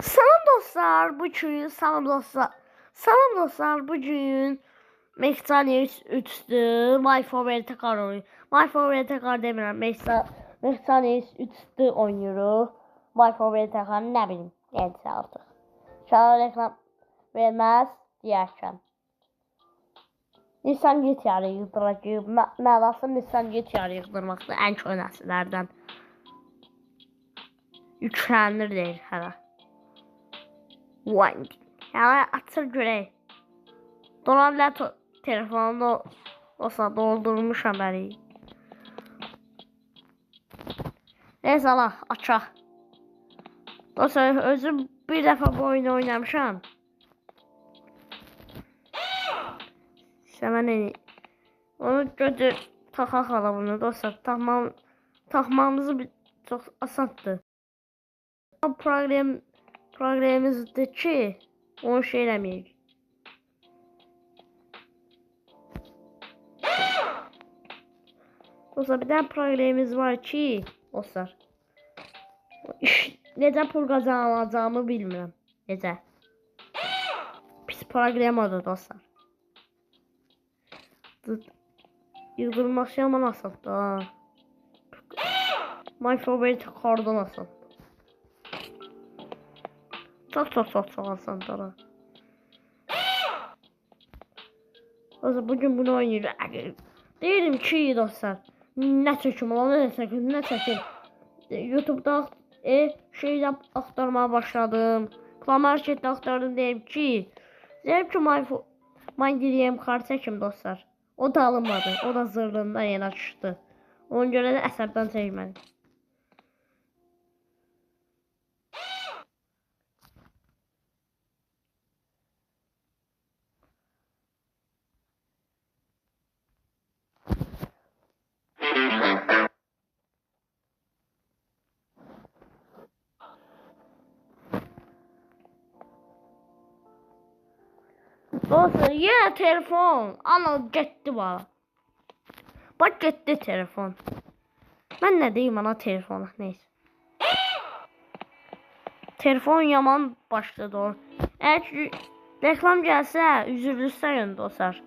Salam dostlar, bugün Mechanics 3'tü. My Favorite Car oynuyor. My Favorite Car demirəm. Mechanics 3'tü oynuyoruz. My Favorite Car ne bileyim. Neyse artık. Şöyle reklam vermez diyərkən. Nissan GT-R'ı yığdıracaq. Mənası Nissan GT-R'ı yığdırmaqdır. Ən köhnəsilərdən. Yüklənir deyir hələ. Winding. Yani atır görək. Donanlar telefonunu olsa doldurmuşam bəli. Neyse Allah açaq. Dostlar özüm bir dəfə bu oyunu oynamışam. Səmən onu götür taxaq ala bunu dostlar. Taxmamızı çox asandır. Proqramımızdakı onu şey eləməyək. Dostlar bir tane proqramımız var ki, dostlar. Necə pul qazanacağımı bilmirəm. Necə? Pis proqram odur dostlar. Yıldırması yaman asaddır. My Favorite Car'dan asad. Çok asaddır. Dostlar bugün bunu oynuyoruz. Deyirim ki dostlar. Ne çekim olan ne çekim. YouTube'da şeyle aktarmaya başladım. Market'te aktardım deyim ki. Deyim ki my diriyem kar çekim dostlar. O da alınmadı. O da zırhından yeni çıktı. Ona göre de əsəbdən çəkmədim. Dostlar yine telefon. Ana gitti bana. Bak gitti telefon. Ben ne diyeyim ana telefona neyse. Telefon yaman başladı o. Eğer reklam gelse üzülürsen dostlar.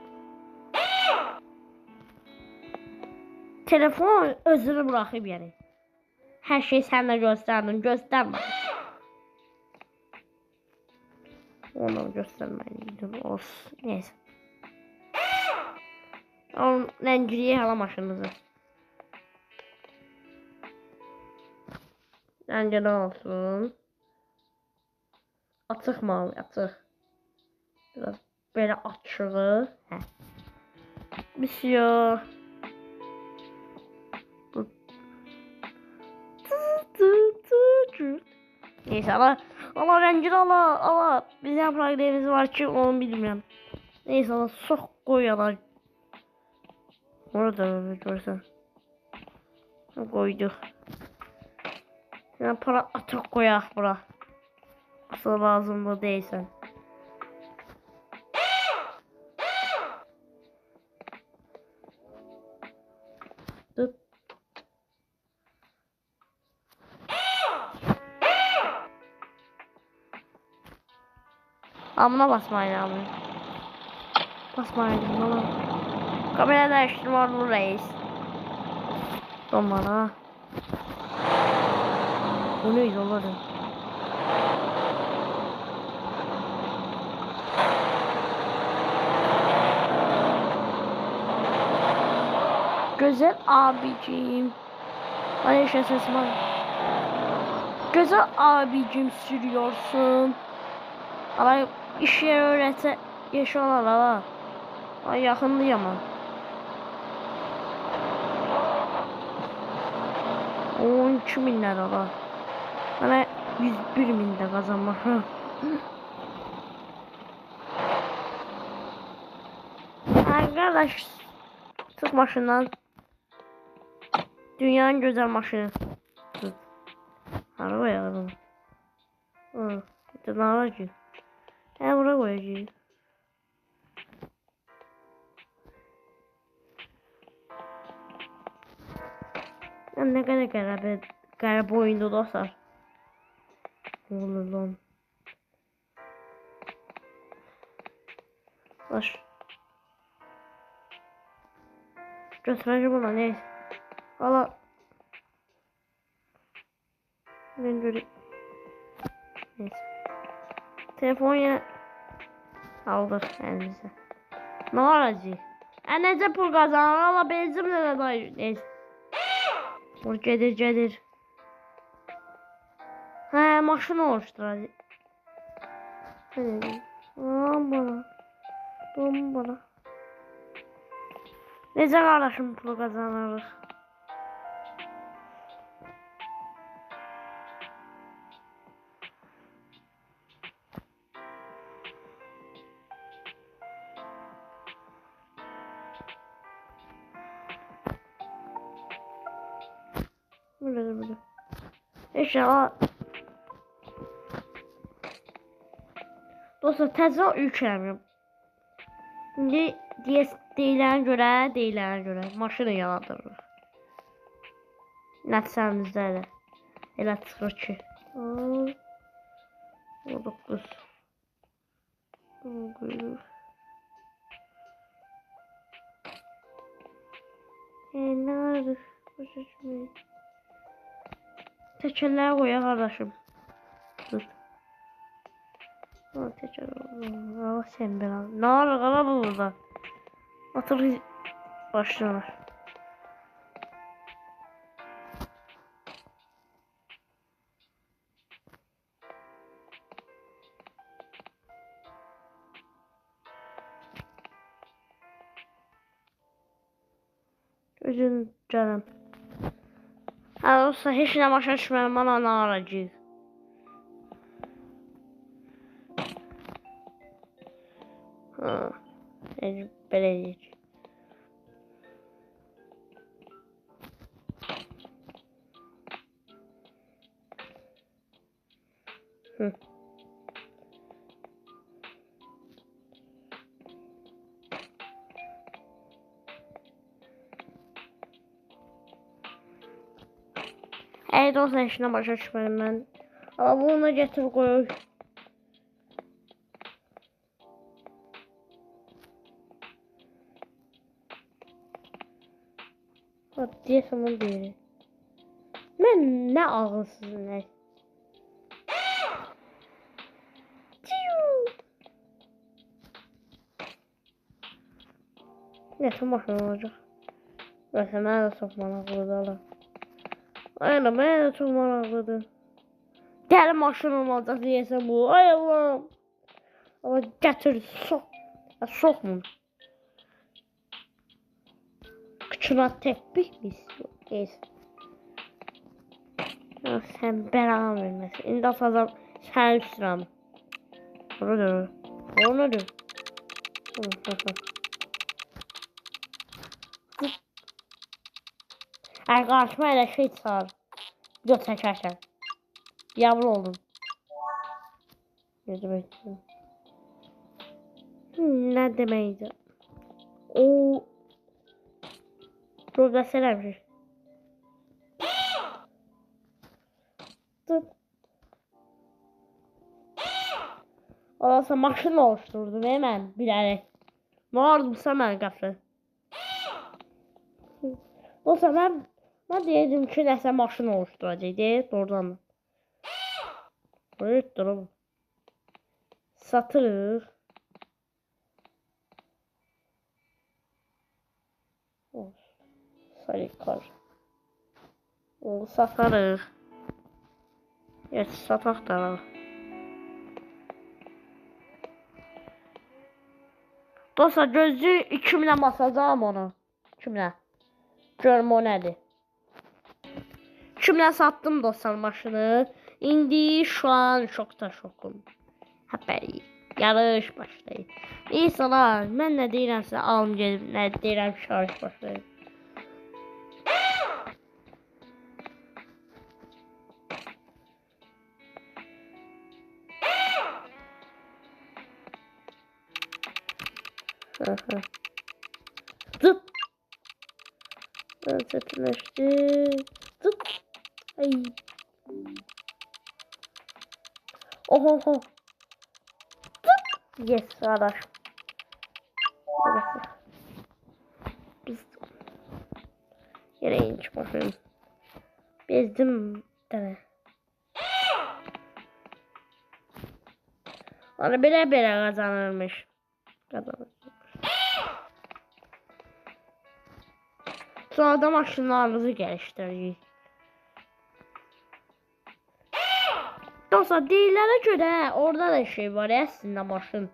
Telefon özünü bırakıp yani. Her şeyi senden gösterme. Onu göstermeyin. Olsun. Neyse. Onun renciliği hala maşınımızı. Bence ne olsun? Açıq mı? Açıq. Biraz böyle açığı. Hə. Bisiyor. Neyse Allah rencili Allah. Bizim proqramımız var ki onu bilmiyorum. Neyse Allah çok koyuyorlar. Orada görsen. Koyduk. Yani para atık koyak bura. Asıl lazım da değilsen. Dıt. Amına basmayın abi. Basmayın ama. Kamera değiştirme olur reis. Domana. Bu neydi onları? Güzel abicim. Ay sesim var. Güzel abicim sürüyorsun. Ama iş yeri öğretse yaşıyorlar ama. Ay yakınlıyım ama. 12.000 lira var. Bana 101.000 de kazanmak. Arkadaş çık maşından. Dünyanın güzel maşını. Araba ya araba. Ne aracı? Buraya koyacağım. Ne kadar garip oyundu dostlar. Ne olur lan. Baş. Götüreceğim ona neyse. Valla. Ben göreyim. Neyse. Telefon ya aldık elimize. Ne olacak? Nece pul kazanır ama benzimle de dayı. Neyse. Vur gedir. He maşın oluşturacak. Bombala. Nece kardeşim pul kazanırız? Böyle. İnşallah. Dostlar təzə yükləyirəm. İndi deyilənə görə maşını yaladırıq. Nəticəmizdə də elə çıxır ki. 9. Nə arıq? Təkərləri qoyaq qardaşım. Dur. Allah sen biraz. Ne var kala bu burada? Otur başlıyorlar. Özün canım. Ha olsa hiç ne başa düşmem bana ne aracı. Ha. Belediye. Hı. Evet olsa işine başa düşmedim ben. Ama bunu getir koy. Diye sana diyelim. Ben ne ağılsızım ne. Ne maşın olacak. Mesela ben de çok manaklıdır. Aynen ben de çok manaklıdır. Deli maşın olacak diyesen bu. Ay Allah'ım. Ama getir sok. Sokma. Kıçına tepik mi istiyor? Neyse. Ya sen belanı vermesin. İndi fazla sen üstüne. Onu dur. Ay karşıma elə şey çıxar. Göz çəkərsən. Yavru oldum. Ne demek? Ne demeydi? O profesörmüş. Dur. Olasa maşın oluşturdum hemen bilerek. Ne oldu sana qafı? Olsa ben dedim ki nəsə maşın oluşturacaq deyə doğrudan mı? Evet durum. Satırıq. Sarıkar. O satarıq. Evet sataq da. Dostlar gözü 2000'e basacağım onu. 2000'e. Görüm o nədir. 2000'e sattım dostlar maşını. İndi şu an şokta şokum. Həbəri. Yarış başlayır. İnsanlar mən nə deyirəmsə alım gedim. Nə deyirəm yarış başlayır. Zıp. Çetinleşti. Zıp. Ay. Oho. Zıp. Yes arkadaş. Biz yere inç bakayım. Bezdim deme. Onu bire kazanırmış. Sonra da maşınlarımızı geliştireceğiz. Dostlar deyilənə görə orada da şey var ya aslında maşın.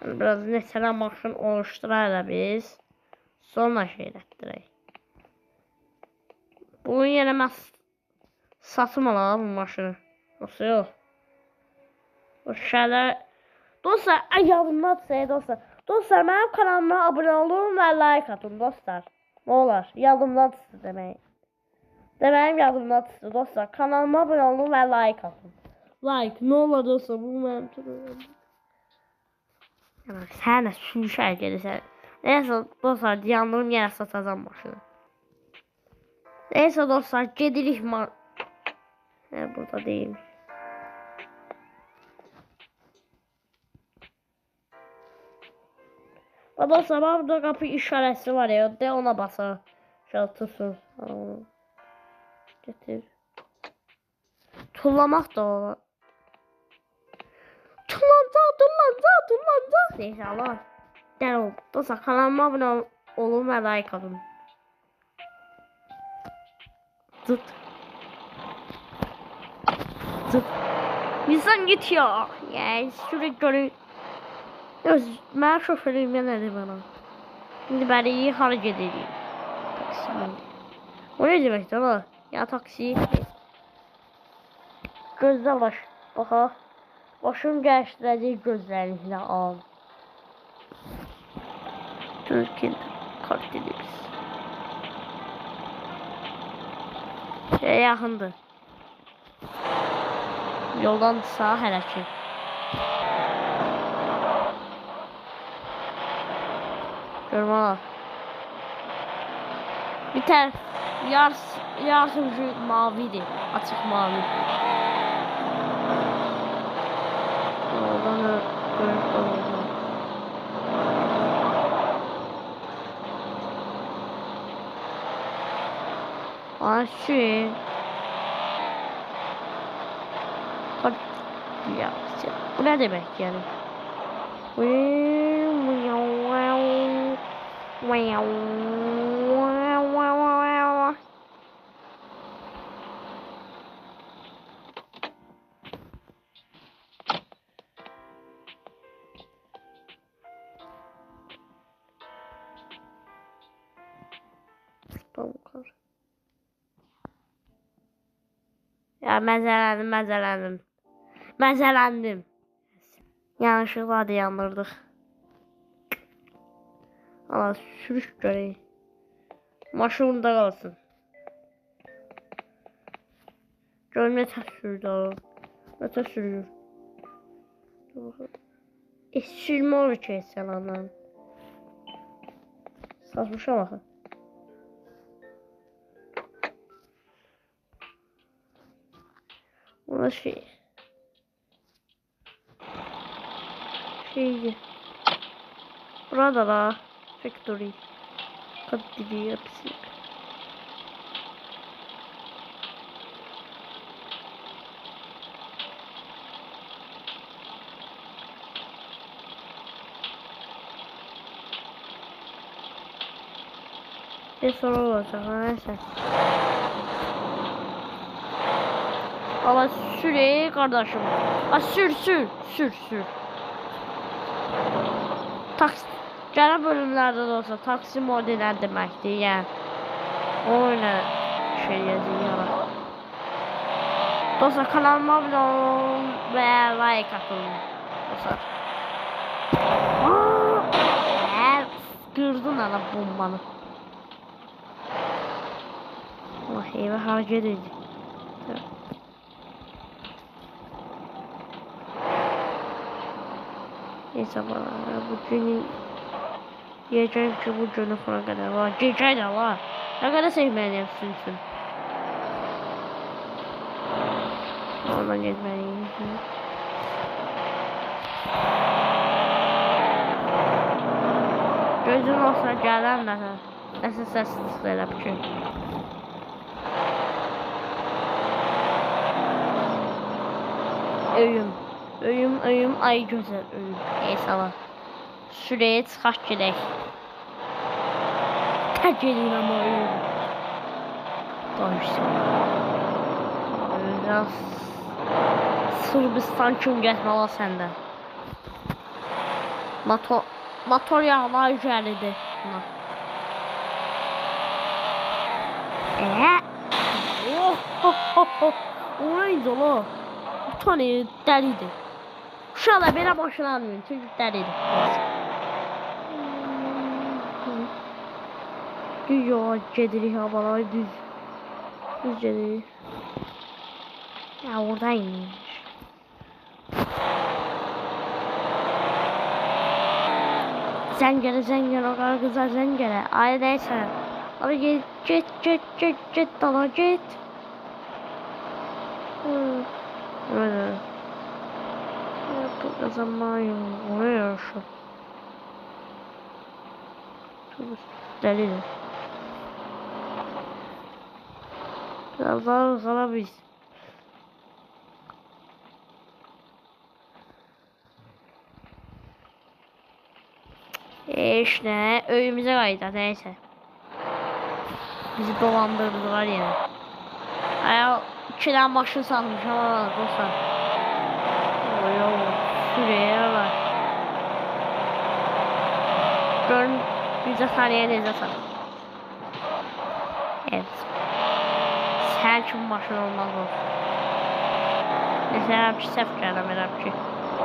Biraz mesela maşın oluşturarız biz. Sonra şey etdirək. Bunun yerine mən satım alalım bu maşını. Nasıl yok? O şeyler... Dostlar yadımdadsa dostlar. Dostlar mənim kanalıma abone olun və like atın dostlar. Ne olur yadımdadsa demək. Deməyim yadımdadsa dostlar. Kanalıma abone olun və like atın. Like ne olur dostlar bu mənim türüm. Yani sənə sürüşər gelirsə. Neyse dostlar yandım yenə satacağım maşını. Neyse dostlar gedirik burada değilmiş. Dostlar burada kapı işarəsi var ya. De ona basar. Şöyle tutsun. Getir. Tullamaq da olur. Tullanacaq. Neyse Allah. Dəl ol. Dostlar kanalıma abone olun və like atın. Zıt. İnsan git ya. Yani sürekli görün. Mən şoförüm ya nədir bana? Şimdi bəri hara gedirik? Taksi mi? O ne deməkdir la? Ya taksi. Gözlə baş. Baxa. Başım gəlişdirəcək gözlərinizlə al. Türkiye kart ederiz. Yaxındır. Yoldan sağa hərəkət. Görmə. Bir tərəf yarısı mavidir. Açıq mavi. Oradan görüntü oldu. Aşı. Ya bu ne demek yani? Ya məzələndim. Yanlışlıkla da yandırdık. Allah sürüş göreyim. Maşın da kalsın. Gör ne sürdü o. Ne sürüyor. Sürme olur ki sen anladın. Saçmışa bakın. Buna şeydi. Burada da factory. Kadri hepsi. Bir soru olacak neyse. Allah sür kardeşim. Sür. Taksi. Gələn bölümlərdə də olsa taksi modelə deməkdir, yəni. O ilə şey yazıyor. Dostlar kanalıma abone olun və like atın. Dostlar. Qırdın ana bombanı. Allah eyvə hareket edin. Neyse bana bugün diyeceğim ki bu günü falan kadar var. Gece de var. Ne kadar sevmeliyim sünsün. Ondan geçmeliyim. Gözün olsa gələn nəsə səs elə bir şey. Öyüm, ay gözəl öyüm. Neyse var. Sürəyə çıxaq gedək. Tək edin ama öyüm. Doğrusu. Biraz Sırbistan kimi getməli səndə. Motor yağlar yüzəlidir. O neydi ola? Bir tane dəlidir. Uşaqlar belə başlanmıyor çünki dəlidir. Düz yola gedirik havalar düz. Düz gedirik. Ya oradaymış. Zəngələ, o qara qızlar zəngələ. Ay neysə. Abi get dala get. Öyle. Burada zaman yok. Oraya yarışım. Delidir. Biraz daha kalamayız. İşte öyümüze kaydı neyse. Bizi dolandırdılar yine. Aya 2 tane maşın satmış ama dostlar. Oyo şuraya bak. Görün bize saniye neyse sat. Evet. Sen için maşın olmaz o. Mesela bir sef geldim elə ki.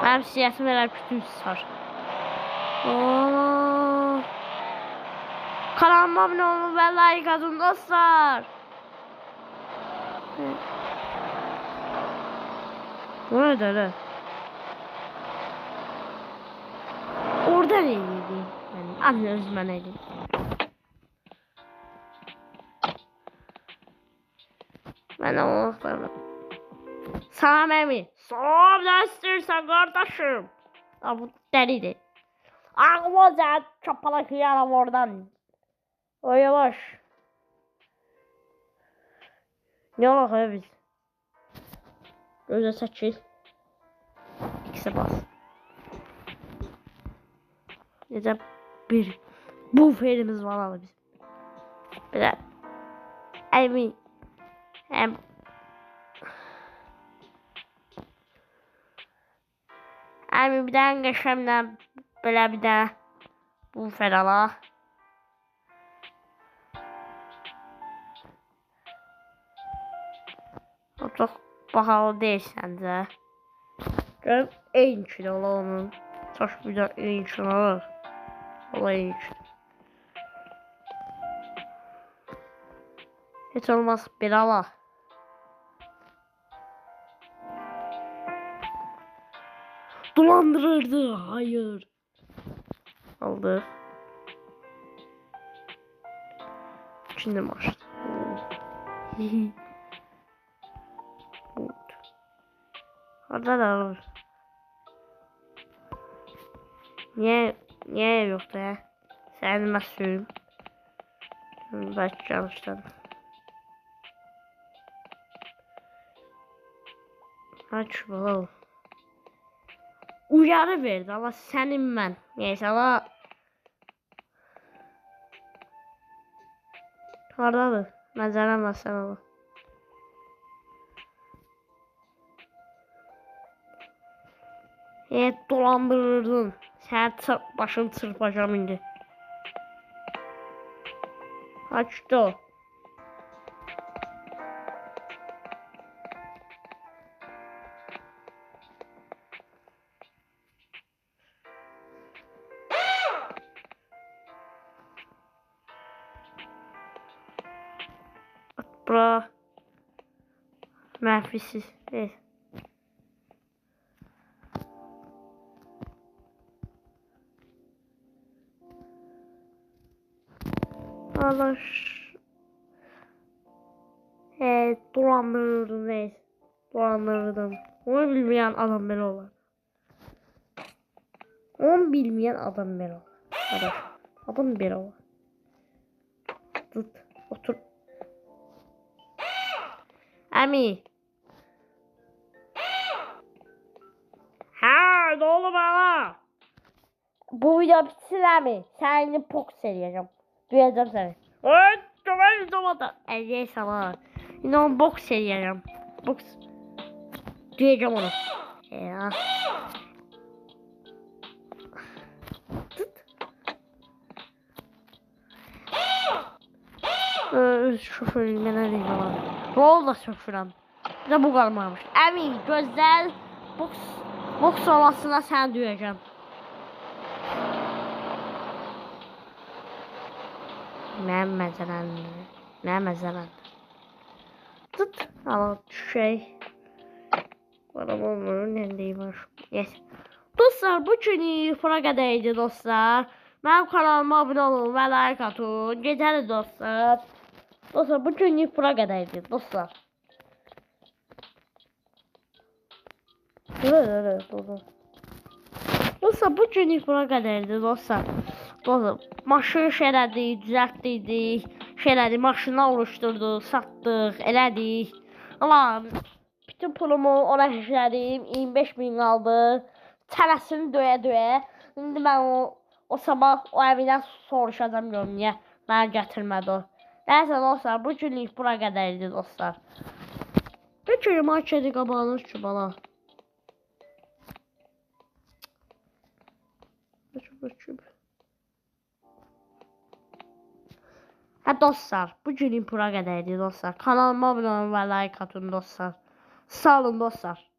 Benim siyasetim elə ki düz sar. Kanalıma abone olun ve like atın dostlar. Bu ne öyle? Orada neydi? Yani anne özüme neydi? Ben de onu aktarım. Salam Emi. Salam ne istiyorsan kardeşim. Aa, bu deliydi. Ağla sen çapalak yaram oradan. O yavaş. Ne olaq biz? Gözə çəkil. İkisi bas. Necə bir bu ferimiz var abi biz. Belə Əmi Əmi bir dənə qəşəmdən belə bir dənə bu fer ala. O çox bahalı deyil səncə. Görüm eyni kilo ola onun. Çox bir də eyni kilo olur. Ola eyni kilo. Heç olmaz bir ala. Dolandırırdı. Hayır. Aldı. Şimdi maç. Orada da olur. Niye yoktu ya? Sen masum. Belki çalıştım. Aç bakalım. Uyarı verdi ama senin ben. Neyse ama oradadır. Məzərəm ama. Dolandırırdın. Sen başını çırpacağım indi. Açtı o. Bura mənfisiz. Evet. Dolandırırdım neyse. Dolandırırdım. Onu bilmeyen adam böyle olur. Onu bilmeyen adam belə olur. Adam belə olur. Tut, otur. Əmi. Hə, nə olub ana? Bu video bitsin əmi. Səni boks eləyəcəm. Duyacam səni. Ay, kömək edəmədə. Əliyək sana. İndi onu boks eləyəcəm. Boks. Duyacam onu. Ya. Şoförlüğüne ne diyeyim ama. Rol da şoförüm. Bir de bu kalmamış. Emin gözler boks olasına sen duyacağım. Ne mezelen. Tut. Ama şey. Bana olmuyor. Ne diyeyim. Yes. Dostlar bu günü bura qədərdir dostlar. Mənim kanalıma abunə olun və like atın. Gecəli dostlar. Dostlar bu günlük bura qədərdir dostlar. Dostlar bu günlük bura qədərdir dostlar. Dostlar maşın şeylədik, düzəltdik, şeylədik, maşını oluşturduq, satdıq, elədik. Amma bütün pulumu ona işlədim, 25.000 qaldı. Çənəsini döyə. İndi mən o sabah o əvindən soruşacağım görüm niyə mənə gətirmədi o. Nəysə dostlar, bu günlük bura qədərdir dostlar. Bir kere marketi qabağınız ki bala. Hə dostlar, bu günlük bura qədərdir dostlar. Kanalıma abunə olun və like atın dostlar. Sağ olun dostlar.